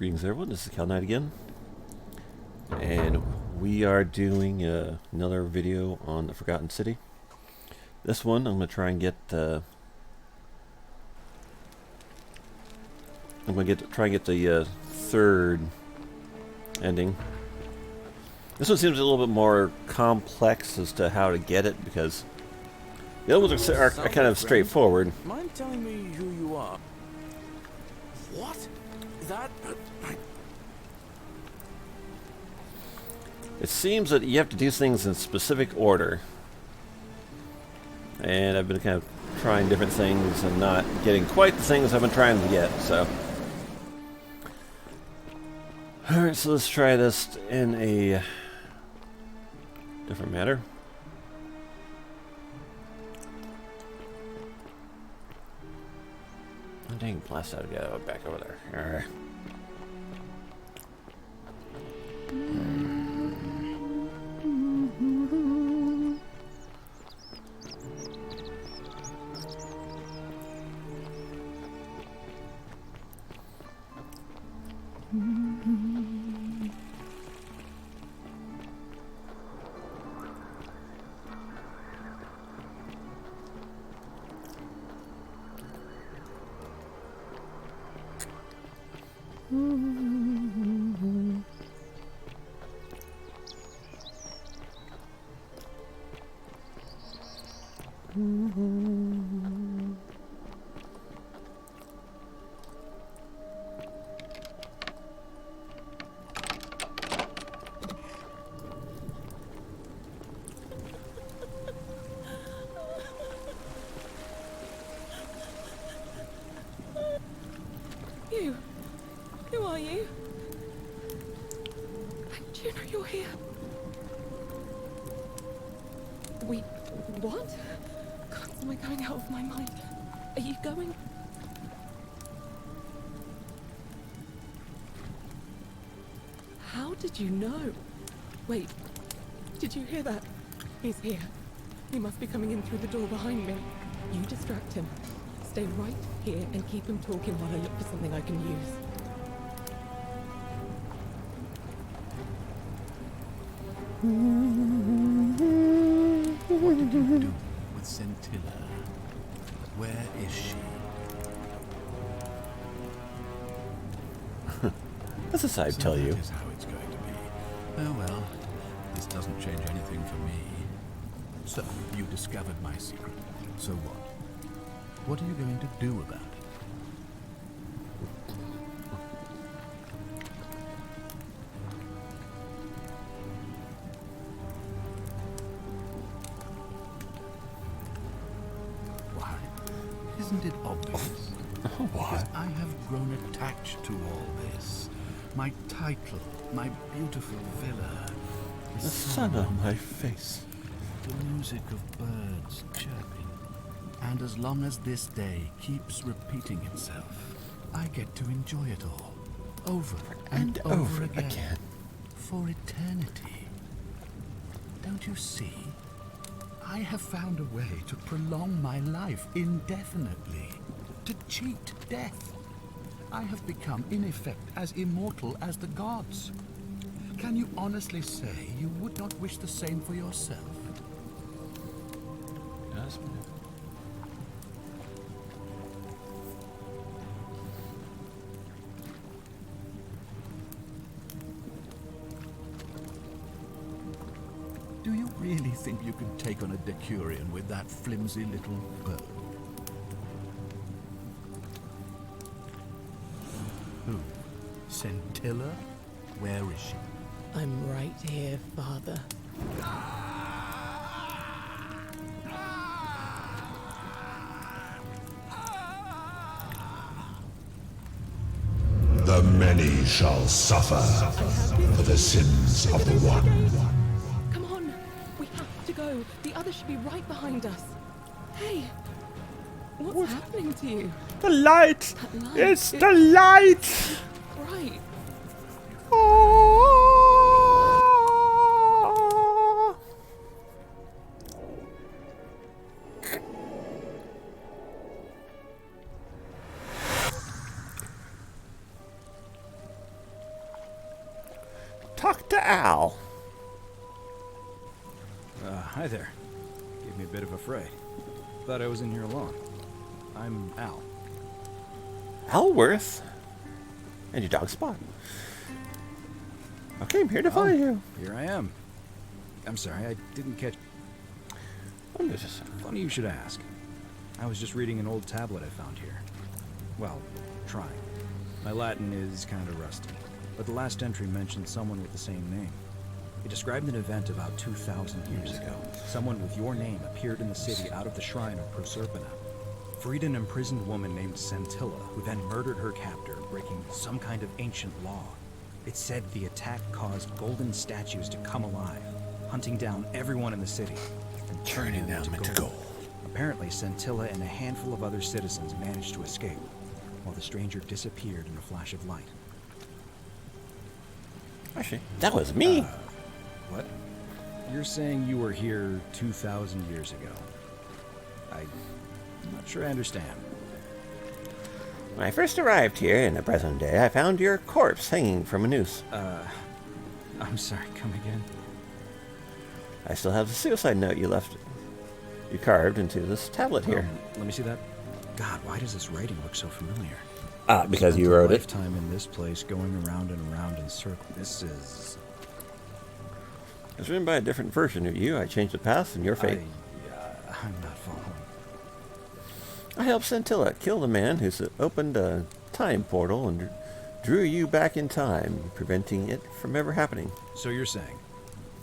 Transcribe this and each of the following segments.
Greetings everyone, this is Cal Knight again, and we are doing another video on the Forgotten City. This one I'm going to try and get the third ending. This one seems a little bit more complex as to how to get it, because the other ones are kind of straightforward. Mind telling me who you are? What? That... It seems that you have to do things in specific order. And I've been kind of trying different things and not getting quite the things I've been trying to get, so. Alright, so let's try this in a different manner. Oh, dang, blast out of back over there. Alright. You? Who are you? Do you know you're here? Wait, what? God, am I going out of my mind? Are you going? How did you know? Wait, did you hear that? He's here. He must be coming in through the door behind me. You distract him. Stay right here and keep him talking while I look for something I can use. What did you do with Scintilla? Where is she? That's a side tell you. That is how it's going to be. Oh well, this doesn't change anything for me. So, you discovered my secret. So what? What are you going to do about it? Why? Isn't it obvious? Why? Because I have grown attached to all this. My title, my beautiful villa, The sun on my face. the music of birds chirping. And as long as this day keeps repeating itself, I get to enjoy it all, over and over again, for eternity. Don't you see? I have found a way to prolong my life indefinitely, to cheat death. I have become, in effect, as immortal as the gods. Can you honestly say you would not wish the same for yourself? Yes, man. Do you really think you can take on a Decurion with that flimsy little bow? Who? Scintilla? Where is she? I'm right here, Father. The many shall suffer for the sins of the one. Come on, we have to go. The others should be right behind us. Hey, what's happening to you? The light! That light, It's the light! Right. talk to Al. Hi there. Gave me a bit of a fright. Thought I was in here alone. I'm Al. Alworth? And your dog Spot. Okay, I'm here to find you. Here I am. I'm sorry, I didn't catch... I'm just... Funny you should ask. I was just reading an old tablet I found here. Well, trying. My Latin is kind of rusty, but the last entry mentioned someone with the same name. It described an event about 2,000 years ago. Someone with your name appeared in the city out of the shrine of Proserpina. Freed an imprisoned woman named Scintilla, who then murdered her captor, breaking some kind of ancient law. It said the attack caused golden statues to come alive, hunting down everyone in the city and turning them into gold. Apparently, Scintilla and a handful of other citizens managed to escape, while the stranger disappeared in a flash of light. Actually, that was me. What? You're saying you were here 2,000 years ago? I'm not sure I understand. When I first arrived here in the present day, I found your corpse hanging from a noose. I'm sorry, come again? I still have the suicide note you left. You carved into this tablet here. Let me see that. God, why does this writing look so familiar? Because you Spent a wrote it. lifetime in this place, going around and around in circles. This is... It's written by a different version of you. I changed the past and your fate. I'm not following. I helped Scintilla kill the man who opened a time portal and drew you back in time, preventing it from ever happening. So you're saying,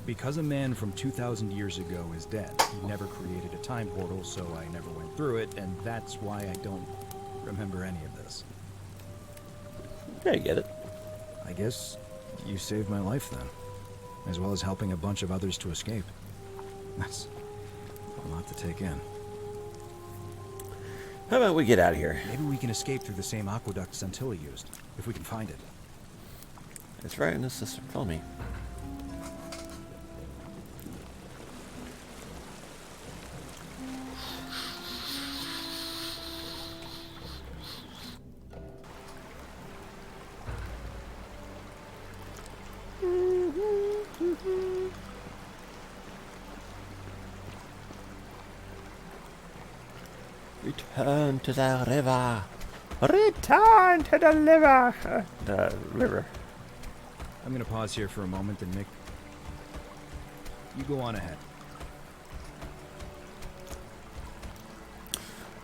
because a man from 2,000 years ago is dead, he never created a time portal, so I never went through it, and that's why I don't remember any of this. Yeah, you get it. I guess you saved my life then, as well as helping a bunch of others to escape. That's a lot to take in. How about we get out of here? Maybe we can escape through the same aqueduct Scintilla used, if we can find it. It's right in the system. Follow me. Return to the river. Return to the river. The river. I'm gonna pause here for a moment and Nick, you go on ahead.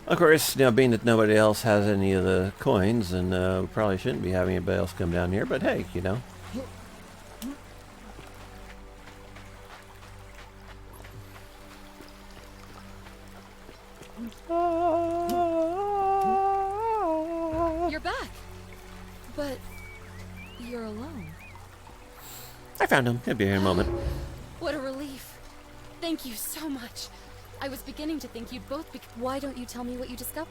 Of course, now being that nobody else has any of the coins, and we probably shouldn't be having anybody else come down here, but hey, you know. You're back. But you're alone. I found him. He'll be here in a moment. What a relief. Thank you so much. I was beginning to think you'd both be... Why don't you tell me what you discovered?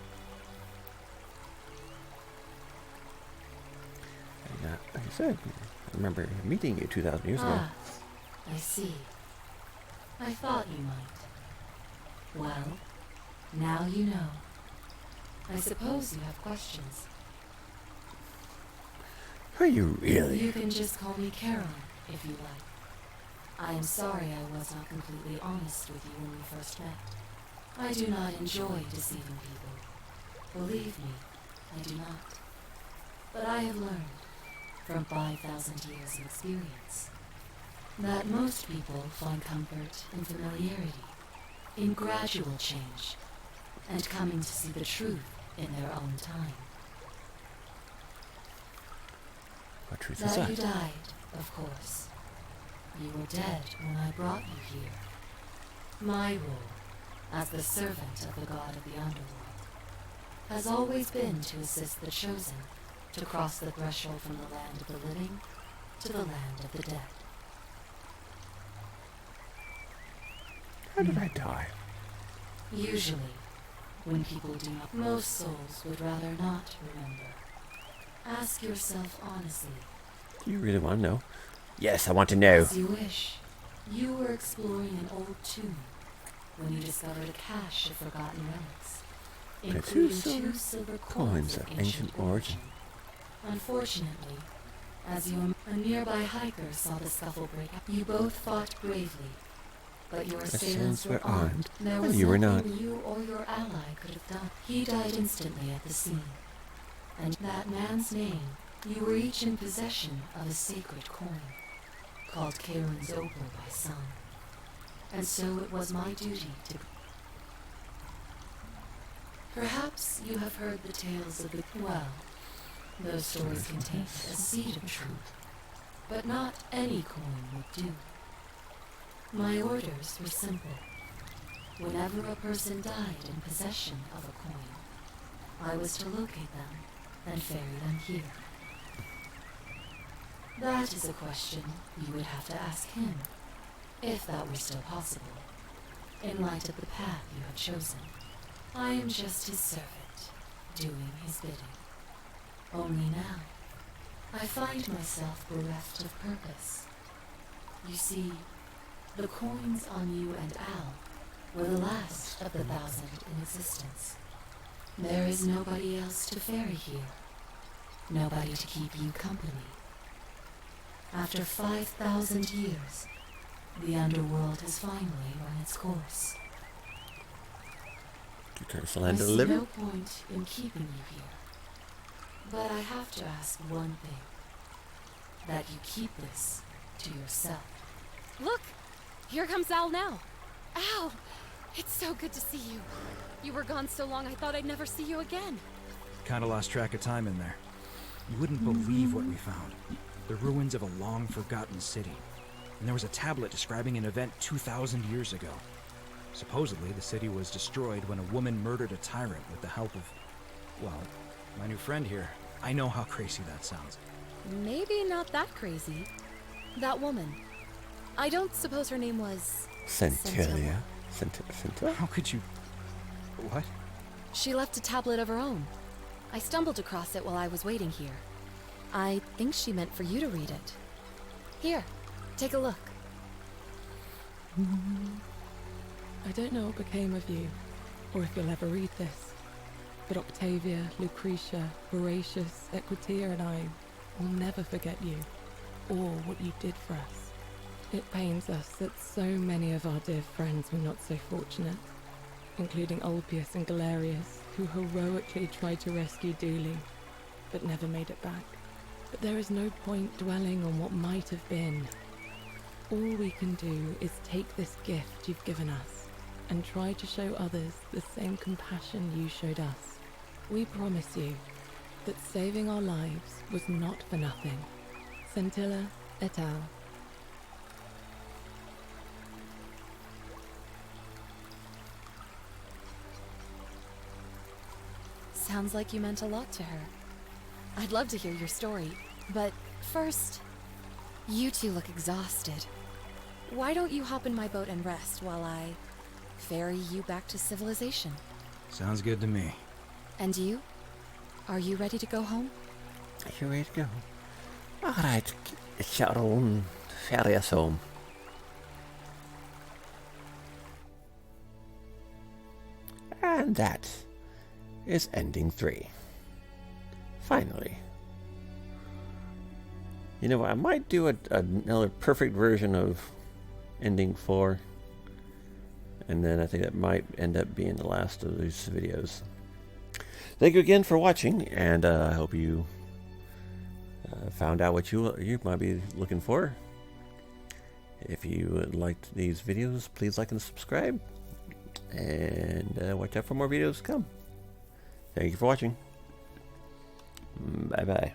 Like I said, I remember meeting you 2,000 years ago. Ah, I see. I thought you might. Well, now you know. I suppose you have questions. Are you really? You can just call me Caroline, if you like. I am sorry I was not completely honest with you when we first met. I do not enjoy deceiving people. Believe me, I do not. But I have learned, from 5,000 years of experience, that most people find comfort in familiarity, in gradual change, and coming to see the truth in their own time. What truth is That that? you died, of course. You were dead when I brought you here. My role, as the servant of the god of the underworld, has always been to assist the chosen to cross the threshold from the land of the living to the land of the dead. How did I die? Usually, when people do not, most souls would rather not remember. Ask yourself honestly. Do you really want to know? Yes, I want to know. As you wish. You were exploring an old tomb when you discovered a cache of forgotten relics, including two silver coins of ancient origin. Unfortunately, As a nearby hiker saw the scuffle break out. You both fought bravely, but your assailants were armed. There was you were nothing not. you or your ally could have done. He died instantly at the scene. And that man's name, you were each in possession of a sacred coin, called Karen's opal by some. And so it was my duty to... Perhaps you have heard the tales of the... Well, those stories contain a seed of truth, but not any coin would do. My orders were simple. Whenever a person died in possession of a coin, I was to locate them and ferry them here. That is a question you would have to ask him, if that were still possible, in light of the path you have chosen. I am just his servant, doing his bidding. Only now, I find myself bereft of purpose. You see, the coins on you and Al were the last of the 1,000 in existence. There is nobody else to ferry here, nobody to keep you company. After 5,000 years, the underworld has finally run its course. I see no point in keeping you here. But I have to ask one thing. That you keep this to yourself. Look! Here comes Al now. Al! It's so good to see you. You were gone so long I thought I'd never see you again. Kinda lost track of time in there. You wouldn't believe what we found. The ruins of a long-forgotten city. And there was a tablet describing an event 2,000 years ago. Supposedly, the city was destroyed when a woman murdered a tyrant with the help of, well, my new friend here. I know how crazy that sounds. Maybe not that crazy. That woman. I don't suppose her name was... Centilla. Centilla? How could you... What? She left a tablet of her own. I stumbled across it while I was waiting here. I think she meant for you to read it. Here, take a look. I don't know what became of you, or if you'll ever read this, but Octavia, Lucretia, Horatius, Equitia and I will never forget you, or what you did for us. It pains us that so many of our dear friends were not so fortunate, including Ulpius and Galerius, who heroically tried to rescue Dooley, but never made it back. But there is no point dwelling on what might have been. All we can do is take this gift you've given us and try to show others the same compassion you showed us. We promise you that saving our lives was not for nothing. Centilla et al. Sounds like you meant a lot to her. I'd love to hear your story, but first, you two look exhausted. Why don't you hop in my boat and rest while I ferry you back to civilization? Sounds good to me. And you? Are you ready to go home? Are you ready to go? Alright, Sharon, ferry us home. And that is ending 3. Finally. You know what, I might do another perfect version of ending 4. And then I think that might end up being the last of these videos. Thank you again for watching, and I hope you found out what you might be looking for. If you liked these videos, please like and subscribe. And watch out for more videos to come. Thank you for watching. Bye-bye.